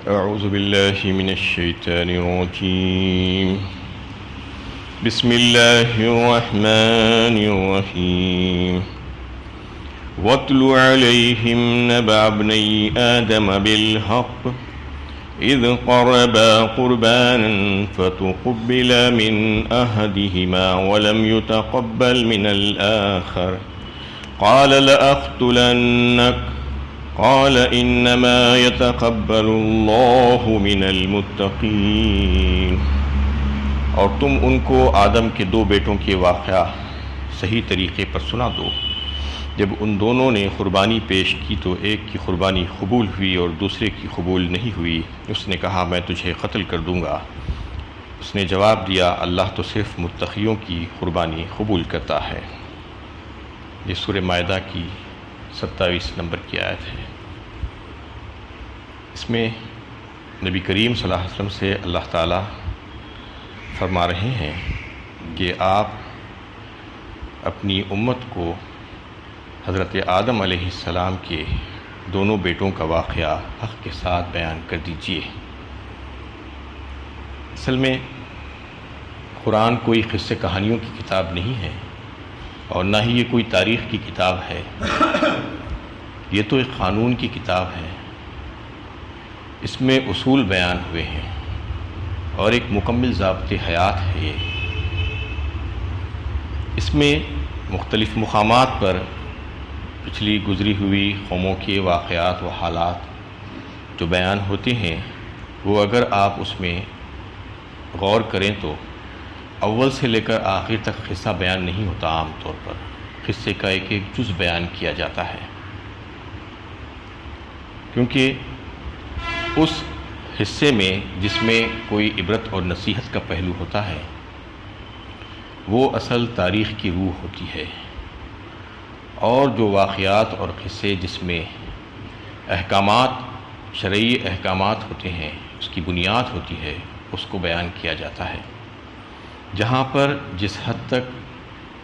أعوذ بالله من الشيطان الرجيم. بسم الله الرحمن الرحيم. واتل عليهم نبأ ابني آدم بالحق إذ قربا قربانا فتقبل من أحدهما ولم يتقبل من الآخر قال لأقتلنك قال انما يتقبل اللہ من المتقین. اور تم ان کو آدم کے دو بیٹوں کے واقعہ صحیح طریقے پر سنا دو. جب ان دونوں نے قربانی پیش کی تو ایک کی قربانی قبول ہوئی اور دوسرے کی قبول نہیں ہوئی. اس نے کہا میں تجھے قتل کر دوں گا. اس نے جواب دیا اللہ تو صرف متقیوں کی قربانی قبول کرتا ہے. یہ سورہ مائدہ کی 27 نمبر کی آیت ہے. اس میں نبی کریم صلی اللہ علیہ وسلم سے اللہ تعالیٰ فرما رہے ہیں کہ آپ اپنی امت کو حضرت آدم علیہ السلام کے دونوں بیٹوں کا واقعہ حق کے ساتھ بیان کر دیجئے. اصل میں قرآن کوئی قصے کہانیوں کی کتاب نہیں ہے اور نہ ہی یہ کوئی تاریخ کی کتاب ہے. یہ تو ایک قانون کی کتاب ہے. اس میں اصول بیان ہوئے ہیں اور ایک مکمل ضابط حیات ہے. یہ اس میں مختلف مقامات پر پچھلی گزری ہوئی قوموں کے واقعات و حالات جو بیان ہوتے ہیں وہ اگر آپ اس میں غور کریں تو اول سے لے کر آخر تک قصہ بیان نہیں ہوتا. عام طور پر قصے کا ایک ایک جز بیان کیا جاتا ہے کیونکہ اس حصے میں جس میں کوئی عبرت اور نصیحت کا پہلو ہوتا ہے وہ اصل تاریخ کی روح ہوتی ہے. اور جو واقعات اور قصے جس میں احکامات شرعی احکامات ہوتے ہیں اس کی بنیاد ہوتی ہے اس کو بیان کیا جاتا ہے. جہاں پر جس حد تک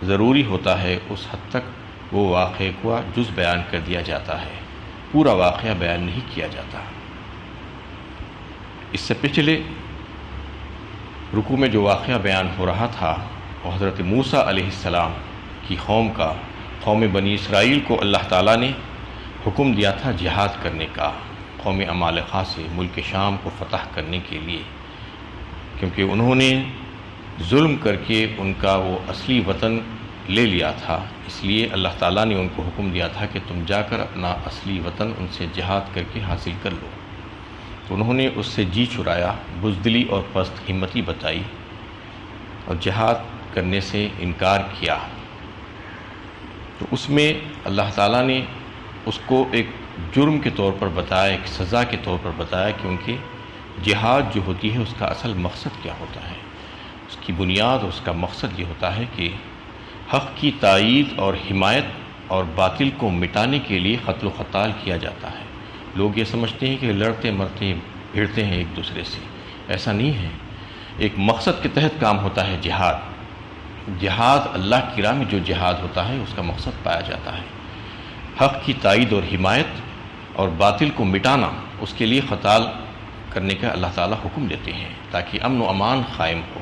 ضروری ہوتا ہے اس حد تک وہ واقعے کا جز بیان کر دیا جاتا ہے. پورا واقعہ بیان نہیں کیا جاتا. اس سے پچھلے رکوع میں جو واقعہ بیان ہو رہا تھا وہ حضرت موسیٰ علیہ السلام کی قوم بنی اسرائیل کو اللہ تعالیٰ نے حکم دیا تھا جہاد کرنے کا قوم عمالقہ سے ملک شام کو فتح کرنے کے لیے، کیونکہ انہوں نے ظلم کر کے ان کا وہ اصلی وطن لے لیا تھا. اس لیے اللہ تعالیٰ نے ان کو حکم دیا تھا کہ تم جا کر اپنا اصلی وطن ان سے جہاد کر کے حاصل کر لو. تو انہوں نے اس سے جی چھڑایا، بزدلی اور پست ہمتی بتائی اور جہاد کرنے سے انکار کیا. تو اس میں اللہ تعالیٰ نے اس کو ایک جرم کے طور پر بتایا، ایک سزا کے طور پر بتایا، کیونکہ جہاد جو ہوتی ہے اس کا اصل مقصد کیا ہوتا ہے. اس کی بنیاد اور اس کا مقصد یہ ہوتا ہے کہ حق کی تائید اور حمایت اور باطل کو مٹانے کے لیے قتل و قتال کیا جاتا ہے. لوگ یہ سمجھتے ہیں کہ لڑتے مرتے بھیڑتے ہیں ایک دوسرے سے. ایسا نہیں ہے. ایک مقصد کے تحت کام ہوتا ہے جہاد. جہاد اللہ کی راہ میں جو جہاد ہوتا ہے اس کا مقصد پایا جاتا ہے حق کی تائید اور حمایت اور باطل کو مٹانا. اس کے لیے قتال کرنے کا اللہ تعالیٰ حکم دیتے ہیں تاکہ امن و امان قائم ہو.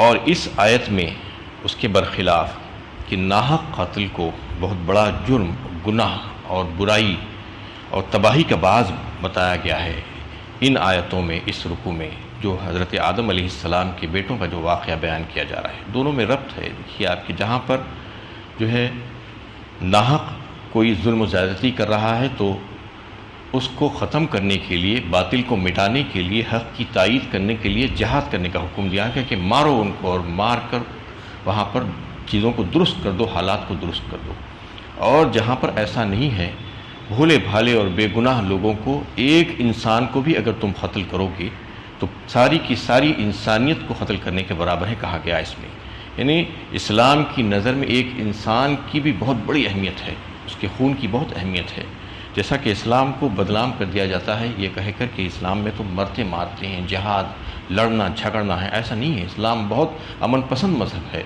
اور اس آیت میں اس کے برخلاف کہ ناحق قتل کو بہت بڑا جرم، گناہ اور برائی اور تباہی کا باعث بتایا گیا ہے. ان آیتوں میں اس رکوع میں جو حضرت آدم علیہ السلام کے بیٹوں کا جو واقعہ بیان کیا جا رہا ہے دونوں میں ربط ہے. دیکھیے آپ کہ جہاں پر جو ہے ناحق کوئی ظلم و زیادتی کر رہا ہے تو اس کو ختم کرنے کے لیے، باطل کو مٹانے کے لیے، حق کی تائید کرنے کے لیے جہاد کرنے کا حکم دیا ہے کہ مارو ان کو اور مار کر وہاں پر چیزوں کو درست کر دو، حالات کو درست کر دو. اور جہاں پر ایسا نہیں ہے، بھولے بھالے اور بے گناہ لوگوں کو، ایک انسان کو بھی اگر تم قتل کرو گے تو ساری کی ساری انسانیت کو قتل کرنے کے برابر ہے کہا گیا اس میں. یعنی اسلام کی نظر میں ایک انسان کی بھی بہت بڑی اہمیت ہے، اس کے خون کی بہت اہمیت ہے. جیسا کہ اسلام کو بدنام کر دیا جاتا ہے یہ کہہ کر کہ اسلام میں تو مرتے مارتے ہیں، جہاد لڑنا جھگڑنا ہے، ایسا نہیں ہے. اسلام بہت امن پسند مذہب ہے.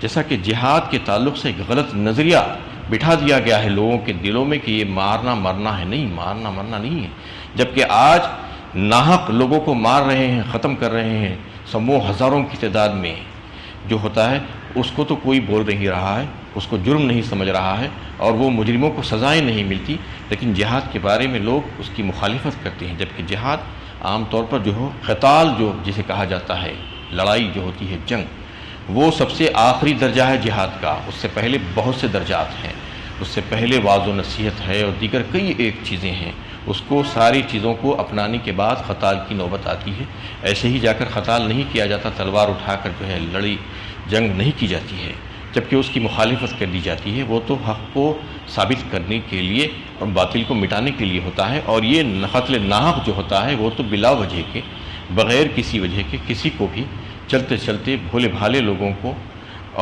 جیسا کہ جہاد کے تعلق سے ایک غلط نظریہ بٹھا دیا گیا ہے لوگوں کے دلوں میں کہ یہ مارنا مرنا ہے، نہیں، مارنا مرنا نہیں ہے، جبکہ آج ناحق لوگوں کو مار رہے ہیں، ختم کر رہے ہیں سمو ہزاروں کی تعداد میں، جو ہوتا ہے اس کو تو کوئی بول نہیں رہا ہے، اس کو جرم نہیں سمجھ رہا ہے، اور وہ مجرموں کو سزائیں نہیں ملتی، لیکن جہاد کے بارے میں لوگ اس کی مخالفت کرتے ہیں، جبکہ جہاد عام طور پر جو ہو قتال جو جسے کہا جاتا ہے، لڑائی جو ہوتی ہے، جنگ، وہ سب سے آخری درجہ ہے جہاد کا، اس سے پہلے بہت سے درجات ہیں، اس سے پہلے واعظ و نصیحت ہے اور دیگر کئی ایک چیزیں ہیں، اس کو ساری چیزوں کو اپنانے کے بعد قتال کی نوبت آتی ہے، ایسے ہی جا کر قتال نہیں کیا جاتا، تلوار اٹھا کر جو ہے لڑی جنگ نہیں کی جاتی ہے، جبکہ اس کی مخالفت کر دی جاتی ہے، وہ تو حق کو ثابت کرنے کے لیے اور باطل کو مٹانے کے لیے ہوتا ہے، اور یہ قتل ناحق جو ہوتا ہے وہ تو بلا وجہ کے، بغیر کسی وجہ کے کسی کو بھی چلتے چلتے بھولے بھالے لوگوں کو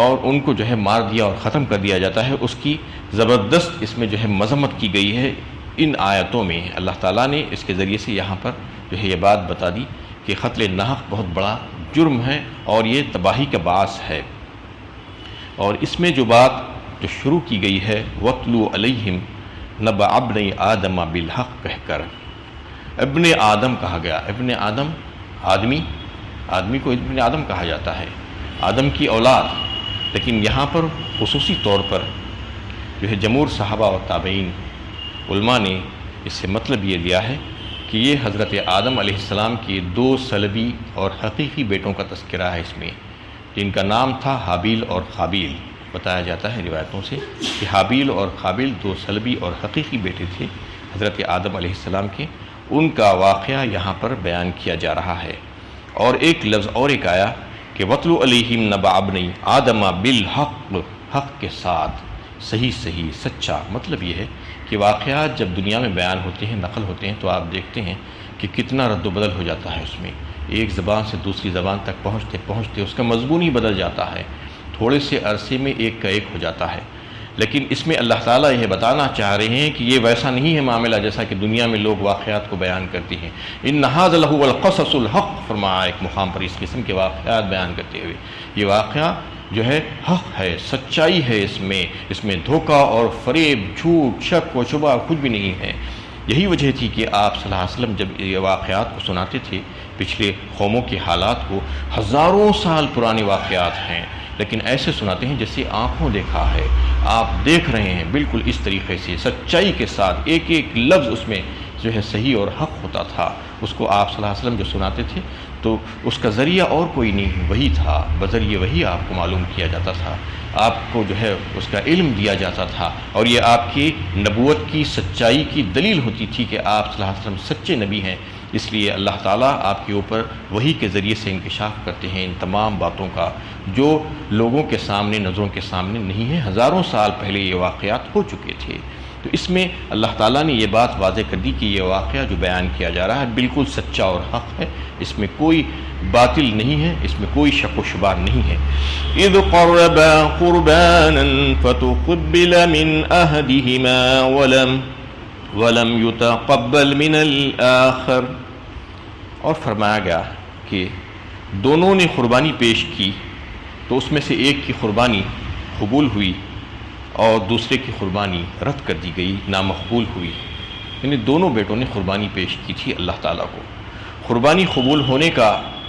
اور ان کو جو ہے مار دیا اور ختم کر دیا جاتا ہے، اس کی زبردست اس میں جو ہے مذمت کی گئی ہے ان آیتوں میں۔ اللہ تعالیٰ نے اس کے ذریعے سے یہاں پر جو ہے یہ بات بتا دی کہ قتل ناحق بہت بڑا جرم ہے اور یہ تباہی کا باعث ہے، اور اس میں جو بات جو شروع کی گئی ہے وَاتْلُو عَلَيْهِمْ نَبَأَ ابْنَيْ آدَمَ بِالْحَقِّ کہہ کر ابن آدم کہا گیا، ابن آدم آدمی کو ابن آدم کہا جاتا ہے، آدم کی اولاد، لیکن یہاں پر خصوصی طور پر جو ہے جمہور صحابہ اور تابعین علماء نے اس سے مطلب یہ لیا ہے کہ یہ حضرت آدم علیہ السلام کے دو سلبی اور حقیقی بیٹوں کا تذکرہ ہے اس میں، جن کا نام تھا حابیل اور قابیل۔ بتایا جاتا ہے روایتوں سے کہ حابیل اور قابیل دو سلبی اور حقیقی بیٹے تھے حضرت آدم علیہ السلام کے، ان کا واقعہ یہاں پر بیان کیا جا رہا ہے، اور ایک لفظ اور ایک آیا کہ وَاتْلُو عَلَيْهِمْ نَبَأَ ابْنَيْ آدَمَ بِالْحَقِّ، حق کے ساتھ، صحیح سچا، مطلب یہ ہے کہ واقعات جب دنیا میں بیان ہوتے ہیں، نقل ہوتے ہیں، تو آپ دیکھتے ہیں کہ کتنا رد و بدل ہو جاتا ہے اس میں، ایک زبان سے دوسری زبان تک پہنچتے اس کا مضمون ہی بدل جاتا ہے، تھوڑے سے عرصے میں ایک کا ایک ہو جاتا ہے، لیکن اس میں اللہ تعالیٰ یہ بتانا چاہ رہے ہیں کہ یہ ویسا نہیں ہے معاملہ جیسا کہ دنیا میں لوگ واقعات کو بیان کرتے ہیں۔ ان ھذا لہو القصص الحق، فرمایا ایک مقام پر اس قسم کے واقعات بیان کرتے ہوئے، یہ واقعہ جو ہے حق ہے، سچائی ہے، اس میں دھوکہ اور فریب، جھوٹ، شک و شبہ کچھ بھی نہیں ہے۔ یہی وجہ تھی کہ آپ صلی اللہ علیہ وسلم جب یہ واقعات کو سناتے تھے، پچھلے قوموں کے حالات کو، ہزاروں سال پرانے واقعات ہیں، لیکن ایسے سناتے ہیں جیسے آنکھوں دیکھا ہے، آپ دیکھ رہے ہیں بالکل اس طریقے سے، سچائی کے ساتھ، ایک ایک لفظ اس میں جو ہے صحیح اور حق ہوتا تھا، اس کو آپ صلی اللہ علیہ وسلم جو سناتے تھے تو اس کا ذریعہ اور کوئی نہیں، وہی تھا، بذریعہ وہی آپ کو معلوم کیا جاتا تھا، آپ کو جو ہے اس کا علم دیا جاتا تھا، اور یہ آپ کی نبوت کی سچائی کی دلیل ہوتی تھی کہ آپ صلی اللہ علیہ وسلم سچے نبی ہیں، اس لیے اللہ تعالیٰ آپ کے اوپر وحی کے ذریعے سے انکشاف کرتے ہیں ان تمام باتوں کا جو لوگوں کے سامنے، نظروں کے سامنے نہیں ہے، ہزاروں سال پہلے یہ واقعات ہو چکے تھے۔ تو اس میں اللہ تعالیٰ نے یہ بات واضح کر دی کہ یہ واقعہ جو بیان کیا جا رہا ہے بالکل سچا اور حق ہے، اس میں کوئی باطل نہیں ہے، اس میں کوئی شک و شبہ نہیں ہے۔ اذ قربا قربانا فتقبل من احدهما ولم يتقبل من الآخر، اور فرمایا گیا کہ دونوں نے قربانی پیش کی تو اس میں سے ایک کی قربانی قبول ہوئی اور دوسرے کی قربانی رد کر دی گئی، نامقبول ہوئی، یعنی دونوں بیٹوں نے قربانی پیش کی تھی اللہ تعالیٰ کو۔ قربانی قبول ہونے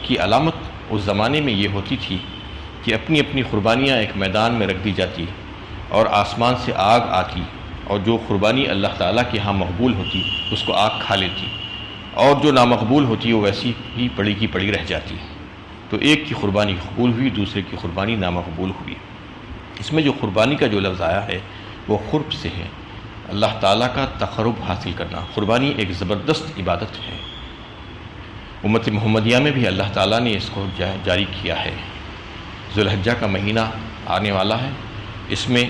کی علامت اس زمانے میں یہ ہوتی تھی کہ اپنی اپنی قربانیاں ایک میدان میں رکھ دی جاتی اور آسمان سے آگ آتی، اور جو قربانی اللہ تعالیٰ کے ہاں مقبول ہوتی اس کو آگ کھا لیتی، اور جو نامقبول ہوتی وہ ویسی ہی پڑی کی پڑی رہ جاتی۔ تو ایک کی قربانی قبول ہوئی، دوسرے کی قربانی نامقبول ہوئی۔ اس میں جو قربانی کا جو لفظ آیا ہے وہ قرب سے ہے، اللہ تعالیٰ کا تقرب حاصل کرنا۔ قربانی ایک زبردست عبادت ہے، امت محمدیہ میں بھی اللہ تعالیٰ نے اس کو جاری کیا ہے۔ ذو الحجہ کا مہینہ آنے والا ہے، اس میں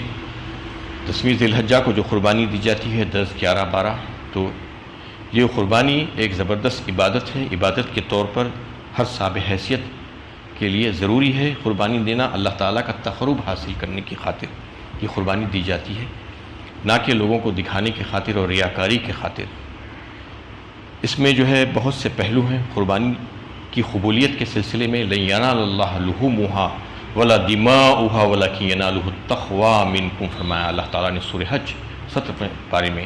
10ویں ذی الحجہ کو جو قربانی دی جاتی ہے 10، 11، 12، تو یہ قربانی ایک زبردست عبادت ہے۔ عبادت کے طور پر ہر صاحب حیثیت کے لیے ضروری ہے قربانی دینا، اللہ تعالیٰ کا تقرب حاصل کرنے کی خاطر یہ قربانی دی جاتی ہے، نہ کہ لوگوں کو دکھانے کی خاطر اور ریاکاری کی خاطر۔ اس میں جو ہے بہت سے پہلو ہیں۔ قربانی کی قبولیت کے سلسلے میں لَن يَنَالَ اللَّهَ لُحُومُهَا ولا دماؤها ولکن ینالہ التقوی منکم، فرمایا اللہ تعالیٰ نے سورہ حج 17 پارے میں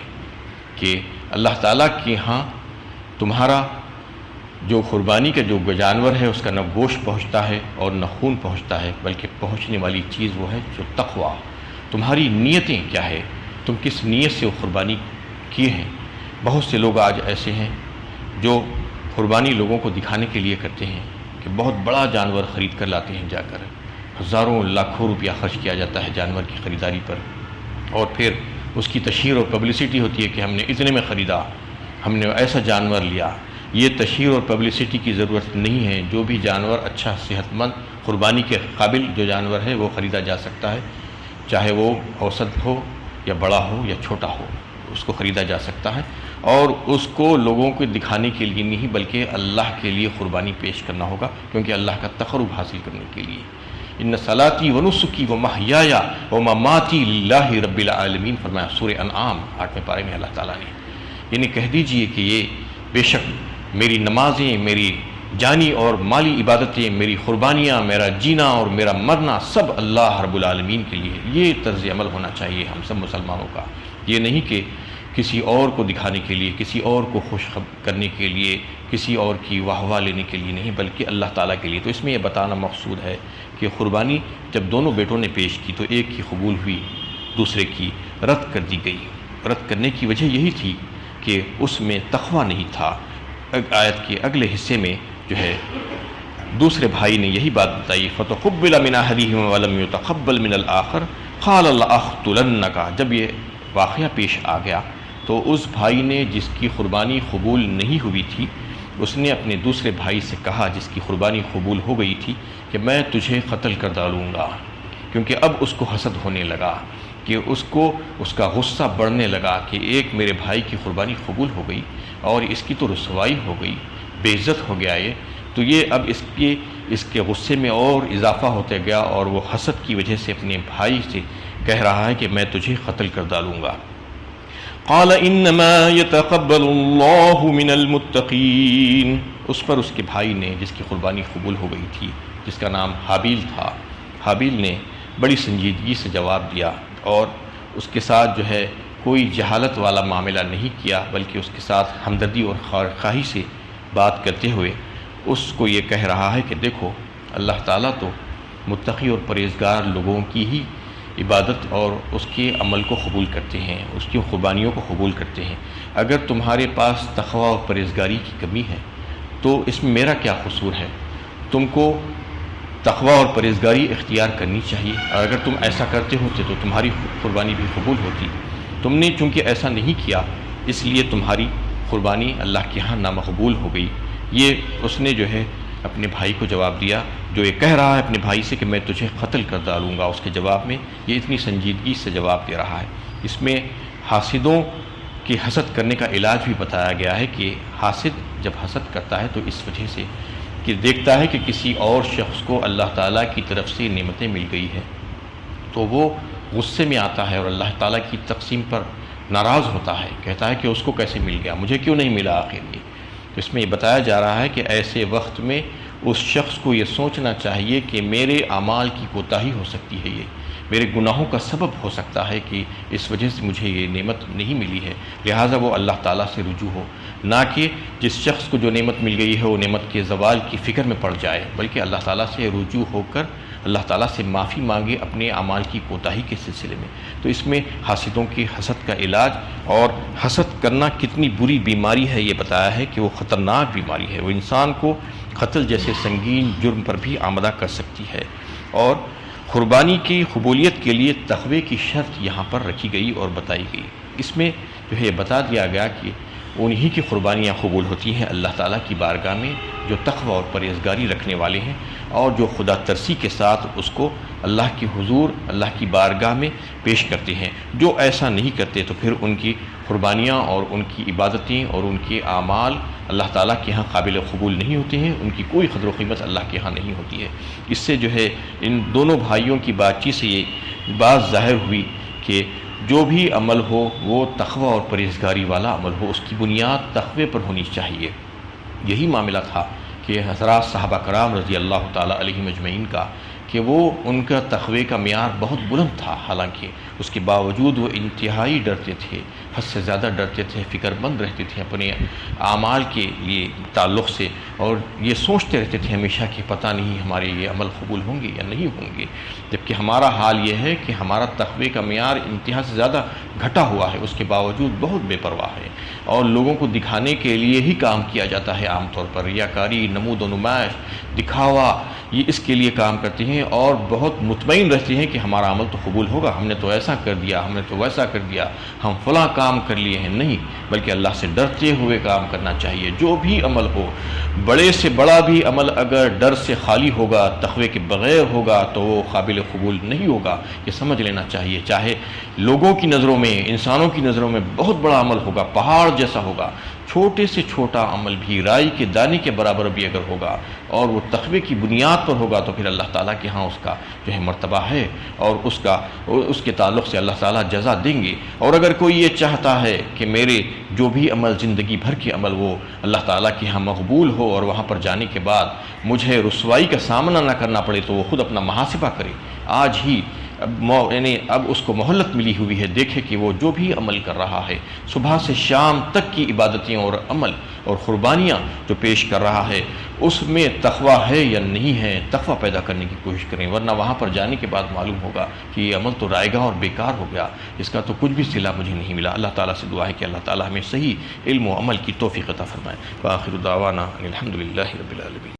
کہ اللہ تعالیٰ کے ہاں تمہارا جو قربانی کا جو جانور ہے اس کا نہ گوشت پہنچتا ہے اور نہ خون پہنچتا ہے، بلکہ پہنچنے والی چیز وہ ہے جو تقوی، تمہاری نیتیں کیا ہے، تم کس نیت سے وہ قربانی کیے ہیں۔ بہت سے لوگ آج ایسے ہیں جو قربانی لوگوں کو دکھانے کے لیے کرتے ہیں کہ بہت بڑا جانور خرید کر لاتے ہیں، جا کر ہزاروں لاکھوں روپیہ خرچ کیا جاتا ہے جانور کی خریداری پر، اور پھر اس کی تشہیر اور پبلسٹی ہوتی ہے کہ ہم نے اتنے میں خریدا، ہم نے ایسا جانور لیا۔ یہ تشہیر اور پبلسٹی کی ضرورت نہیں ہے، جو بھی جانور اچھا صحت مند قربانی کے قابل جو جانور ہے وہ خریدا جا سکتا ہے، چاہے وہ اوسط ہو یا بڑا ہو یا چھوٹا ہو، اس کو خریدا جا سکتا ہے، اور اس کو لوگوں کو دکھانے کے لیے نہیں بلکہ اللہ کے لیے قربانی پیش کرنا ہوگا، کیونکہ اللہ کا تقرب حاصل کرنے کے لیے۔ ان صلاتی و نسکی و محیایا و مماتی للہ رب العالمین، فرمایا سورہ انعام 8ویں پارے میں اللہ تعالیٰ نے، یعنی کہہ دیجئے کہ یہ بے شک میری نمازیں، میری جانی اور مالی عبادتیں، میری قربانیاں، میرا جینا اور میرا مرنا سب اللہ رب العالمین کے لیے۔ یہ طرز عمل ہونا چاہیے ہم سب مسلمانوں کا، یہ نہیں کہ کسی اور کو دکھانے کے لیے، کسی اور کو خوش کرنے کے لیے، کسی اور کی واہ واہ لینے کے لیے نہیں، بلکہ اللہ تعالیٰ کے لیے۔ تو اس میں یہ بتانا مقصود ہے کہ قربانی جب دونوں بیٹوں نے پیش کی تو ایک کی قبول ہوئی، دوسرے کی رد کر دی گئی۔ رد کرنے کی وجہ یہی تھی کہ اس میں تقویٰ نہیں تھا۔ آیت کے اگلے حصے میں جو ہے دوسرے بھائی نے یہی بات بتائی، فَتُقُبِّلَ مِنْ أَحَدِهِمَا وَلَمْ يُتَقَبَّلْ مِنَ الْآخَرِ قَالَ لَأَقْتُلَنَّكَ۔ جب یہ واقعہ پیش آ گیا تو اس بھائی نے جس کی قربانی قبول نہیں ہوئی تھی، اس نے اپنے دوسرے بھائی سے کہا جس کی قربانی قبول ہو گئی تھی کہ میں تجھے قتل کر ڈالوں گا، کیونکہ اب اس کو حسد ہونے لگا، کہ اس کو اس کا غصہ بڑھنے لگا کہ ایک میرے بھائی کی قربانی قبول ہو گئی اور اس کی تو رسوائی ہو گئی، بے عزت ہو گیا یہ، تو یہ اب اس کے غصے میں اور اضافہ ہوتے گیا، اور وہ حسد کی وجہ سے اپنے بھائی سے کہہ رہا ہے کہ میں تجھے قتل کر ڈالوں گا۔ قال انما يتقبل الله من المتقین، اس پر اس کے بھائی نے جس کی قربانی قبول ہو گئی تھی، جس کا نام حابیل تھا، حابیل نے بڑی سنجیدگی سے جواب دیا اور اس کے ساتھ جو ہے کوئی جہالت والا معاملہ نہیں کیا، بلکہ اس کے ساتھ ہمدردی اور خواہی سے بات کرتے ہوئے اس کو یہ کہہ رہا ہے کہ دیکھو اللہ تعالیٰ تو متقی اور پرہیزگار لوگوں کی ہی عبادت اور اس کے عمل کو قبول کرتے ہیں، اس کی قربانیوں کو قبول کرتے ہیں۔ اگر تمہارے پاس تقوی اور پرہیزگاری کی کمی ہے تو اس میں میرا کیا قصور ہے؟ تم کو تقوی اور پرہیزگاری اختیار کرنی چاہیے، اور اگر تم ایسا کرتے ہوتے تو تمہاری قربانی بھی قبول ہوتی۔ تم نے چونکہ ایسا نہیں کیا اس لیے تمہاری قربانی اللہ کے ہاں نامقبول ہو گئی۔ یہ اس نے جو ہے اپنے بھائی کو جواب دیا، جو یہ کہہ رہا ہے اپنے بھائی سے کہ میں تجھے قتل کر ڈالوں گا، اس کے جواب میں یہ اتنی سنجیدگی سے جواب دے رہا ہے۔ اس میں حاسدوں کی حسد کرنے کا علاج بھی بتایا گیا ہے کہ حاسد جب حسد کرتا ہے تو اس وجہ سے کہ دیکھتا ہے کہ کسی اور شخص کو اللہ تعالیٰ کی طرف سے نعمتیں مل گئی ہیں تو وہ غصے میں آتا ہے اور اللہ تعالیٰ کی تقسیم پر ناراض ہوتا ہے، کہتا ہے کہ اس کو کیسے مل گیا، مجھے کیوں نہیں ملا آخر میں۔ تو اس میں یہ بتایا جا رہا ہے کہ ایسے وقت میں اس شخص کو یہ سوچنا چاہیے کہ میرے اعمال کی کوتاہی ہو سکتی ہے، یہ میرے گناہوں کا سبب ہو سکتا ہے کہ اس وجہ سے مجھے یہ نعمت نہیں ملی ہے، لہٰذا وہ اللہ تعالیٰ سے رجوع ہو، نہ کہ جس شخص کو جو نعمت مل گئی ہے وہ نعمت کے زوال کی فکر میں پڑ جائے، بلکہ اللہ تعالیٰ سے رجوع ہو کر اللہ تعالیٰ سے معافی مانگے اپنے اعمال کی کوتاہی کے سلسلے میں۔ تو اس میں حاسدوں کی حسد کا علاج اور حسد کرنا کتنی بری بیماری ہے یہ بتایا ہے کہ وہ خطرناک بیماری ہے، وہ انسان کو قتل جیسے سنگین جرم پر بھی آمدہ کر سکتی ہے۔ اور قربانی کی قبولیت کے لیے تقوی کی شرط یہاں پر رکھی گئی اور بتائی گئی۔ اس میں جو ہے یہ بتا دیا گیا کہ انہی کی قربانیاں قبول ہوتی ہیں اللہ تعالیٰ کی بارگاہ میں جو تقوی اور پرہیزگاری رکھنے والے ہیں اور جو خدا ترسی کے ساتھ اس کو اللہ کی حضور اللہ کی بارگاہ میں پیش کرتے ہیں۔ جو ایسا نہیں کرتے تو پھر ان کی قربانیاں اور ان کی عبادتیں اور ان کے اعمال اللہ تعالیٰ کے ہاں قابل قبول نہیں ہوتے ہیں، ان کی کوئی قدر و قیمت اللہ کے ہاں نہیں ہوتی ہے۔ اس سے جو ہے ان دونوں بھائیوں کی بات چیت سے یہ بات ظاہر ہوئی کہ جو بھی عمل ہو وہ تقوی اور پرہیزگاری والا عمل ہو، اس کی بنیاد تقوی پر ہونی چاہیے۔ یہی معاملہ تھا کہ حضرات صحابہ کرام رضی اللہ تعالیٰ علیہم اجمعین کا کہ وہ ان کا تقوی کا معیار بہت بلند تھا، حالانکہ اس کے باوجود وہ انتہائی ڈرتے تھے، حد سے زیادہ ڈرتے تھے، فکر مند رہتے تھے اپنے اعمال کے لیے تعلق سے، اور یہ سوچتے رہتے تھے ہمیشہ کہ پتہ نہیں ہمارے یہ عمل قبول ہوں گے یا نہیں ہوں گے، جبکہ ہمارا حال یہ ہے کہ ہمارا تقوی کا معیار انتہا سے زیادہ گھٹا ہوا ہے، اس کے باوجود بہت بے پرواہ ہے، اور لوگوں کو دکھانے کے لیے ہی کام کیا جاتا ہے، عام طور پر ریاکاری، نمود و نمائش، دکھاوا، یہ اس کے لیے کام کرتے ہیں، اور بہت مطمئن رہتے ہیں کہ ہمارا عمل تو قبول ہوگا، ہم نے تو ایسا کر دیا، ہم نے تو ویسا کر دیا، ہم فلاں کام کر لیے ہیں۔ نہیں، بلکہ اللہ سے ڈرتے ہوئے کام کرنا چاہیے۔ جو بھی عمل ہو، بڑے سے بڑا بھی عمل اگر ڈر سے خالی ہوگا، تقوی کے بغیر ہوگا، تو وہ قابل قبول نہیں ہوگا، یہ سمجھ لینا چاہیے۔ چاہے لوگوں کی نظروں میں، انسانوں کی نظروں میں بہت بڑا عمل ہوگا، پہاڑ جیسا ہوگا، چھوٹے سے چھوٹا عمل بھی رائی کے دانے کے برابر بھی اگر ہوگا اور وہ تقوی کی بنیاد پر ہوگا، تو پھر اللہ تعالیٰ کے ہاں اس کا جو ہے مرتبہ ہے، اور اس کے تعلق سے اللہ تعالیٰ جزا دیں گے۔ اور اگر کوئی یہ چاہتا ہے کہ میرے جو بھی عمل، زندگی بھر کے عمل، وہ اللہ تعالیٰ کے ہاں مقبول ہو اور وہاں پر جانے کے بعد مجھے رسوائی کا سامنا نہ کرنا پڑے، تو وہ خود اپنا محاسبہ کرے۔ آج ہی اب اس کو مہلت ملی ہوئی ہے، دیکھے کہ وہ جو بھی عمل کر رہا ہے، صبح سے شام تک کی عبادتیں اور عمل اور قربانیاں جو پیش کر رہا ہے، اس میں تقویٰ ہے یا نہیں ہے۔ تقویٰ پیدا کرنے کی کوشش کریں، ورنہ وہاں پر جانے کے بعد معلوم ہوگا کہ یہ عمل تو رائے گاہ اور بیکار ہو گیا، اس کا تو کچھ بھی صلہ مجھے نہیں ملا۔ اللہ تعالیٰ سے دعا ہے کہ اللہ تعالیٰ ہمیں صحیح علم و عمل کی توفیق عطا فرمائے۔ وآخر دعوانا ان الحمد للہ رب العالمین۔